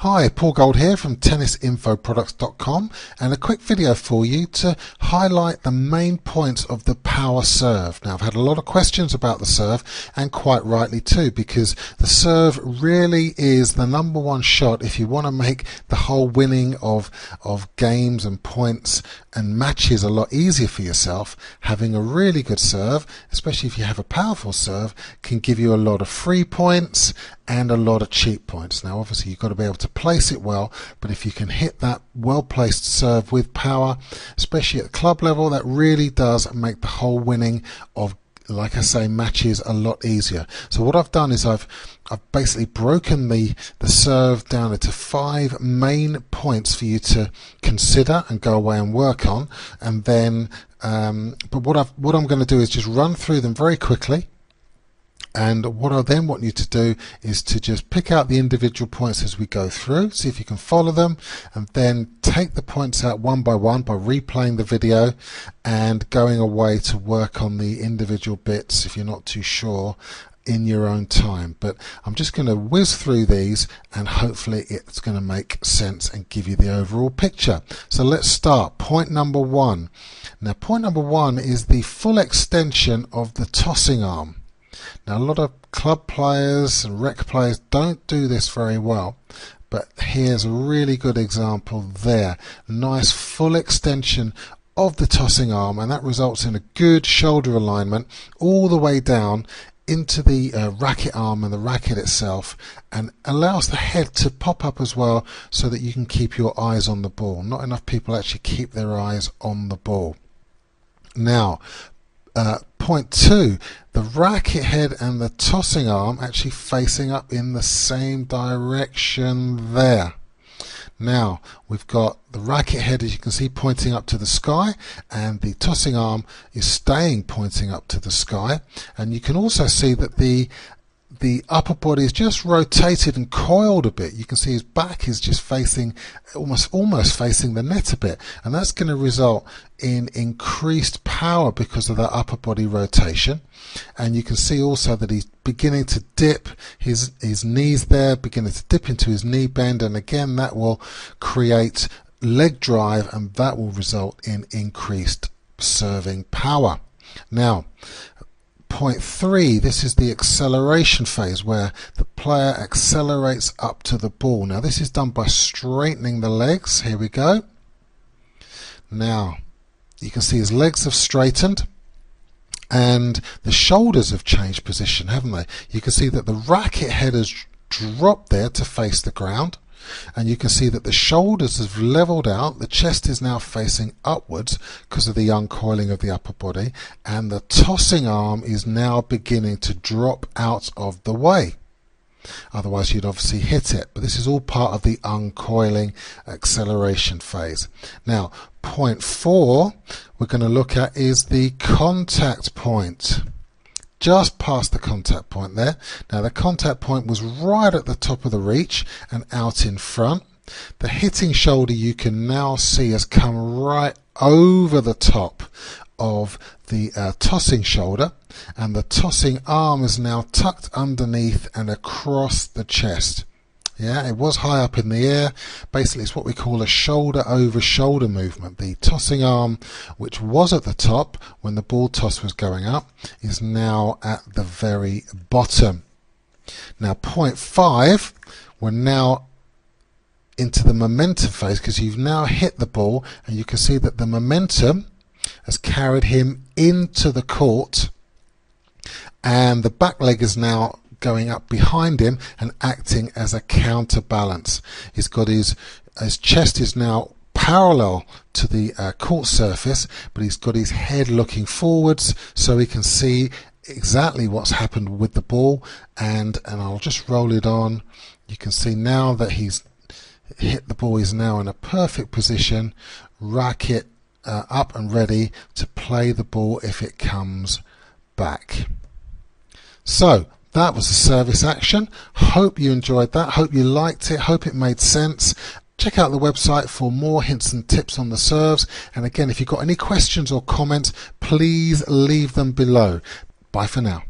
Hi, Paul Gold here from tennisinfoproducts.com, and a quick video for you to highlight the main points of the power serve. Now, I've had a lot of questions about the serve, and quite rightly too, because the serve really is the number one shot if you want to make the whole winning of games and points and matches a lot easier for yourself. Having a really good serve, especially if you have a powerful serve, can give you a lot of free points and a lot of cheap points. Now obviously you've got to be able to place it well, but if you can hit that well placed serve with power, especially at club level, that really does make the whole winning of, like I say, matches a lot easier. So what I've done is I've basically broken the serve down into 5 main points for you to consider and go away and work on, and then but what I'm going to do is just run through them very quickly. And what I then want you to do is to just pick out the individual points as we go through, see if you can follow them, and then take the points out one by one by replaying the video and going away to work on the individual bits if you're not too sure in your own time. But I'm just going to whiz through these and hopefully it's going to make sense and give you the overall picture. So let's start. Point number 1. Now point number 1 is the full extension of the tossing arm. Now a lot of club players and rec players don't do this very well, but here's a really good example there. Nice full extension of the tossing arm, and that results in a good shoulder alignment all the way down into the racket arm and the racket itself, and allows the head to pop up as well so that you can keep your eyes on the ball. Not enough people actually keep their eyes on the ball. Now point 2, the racket head and the tossing arm actually facing up in the same direction there. Now we've got the racket head, as you can see, pointing up to the sky, and the tossing arm is staying pointing up to the sky, and you can also see that the upper body is just rotated and coiled a bit. You can see his back is just facing, almost facing the net a bit, and that's going to result in increased power because of that upper body rotation. And you can see also that he's beginning to dip his knees there, beginning to dip into his knee bend, and again that will create leg drive, and that will result in increased serving power. Now point 3, this is the acceleration phase where the player accelerates up to the ball. Now this is done by straightening the legs. Here we go. Now you can see his legs have straightened and the shoulders have changed position, haven't they? You can see that the racket head has dropped there to face the ground, and you can see that the shoulders have leveled out, the chest is now facing upwards because of the uncoiling of the upper body, and the tossing arm is now beginning to drop out of the way. Otherwise you'd obviously hit it, but this is all part of the uncoiling acceleration phase. Now point 4 we're going to look at is the contact point. Just past the contact point there. Now the contact point was right at the top of the reach and out in front. The hitting shoulder you can now see has come right over the top of the tossing shoulder, and the tossing arm is now tucked underneath and across the chest. Yeah, it was high up in the air. Basically it's what we call a shoulder over shoulder movement. The tossing arm, which was at the top when the ball toss was going up, is now at the very bottom. Now point 5, we're now into the momentum phase, because you've now hit the ball and you can see that the momentum has carried him into the court, and the back leg is now going up behind him and acting as a counterbalance. He's got his chest is now parallel to the court surface, but he's got his head looking forwards so he can see exactly what's happened with the ball, and I'll just roll it on. You can see now that he's hit the ball. He's now in a perfect position, racket up and ready to play the ball if it comes back. So that was the service action. Hope you enjoyed that. Hope you liked it. Hope it made sense. Check out the website for more hints and tips on the serves. And again, if you've got any questions or comments, please leave them below. Bye for now.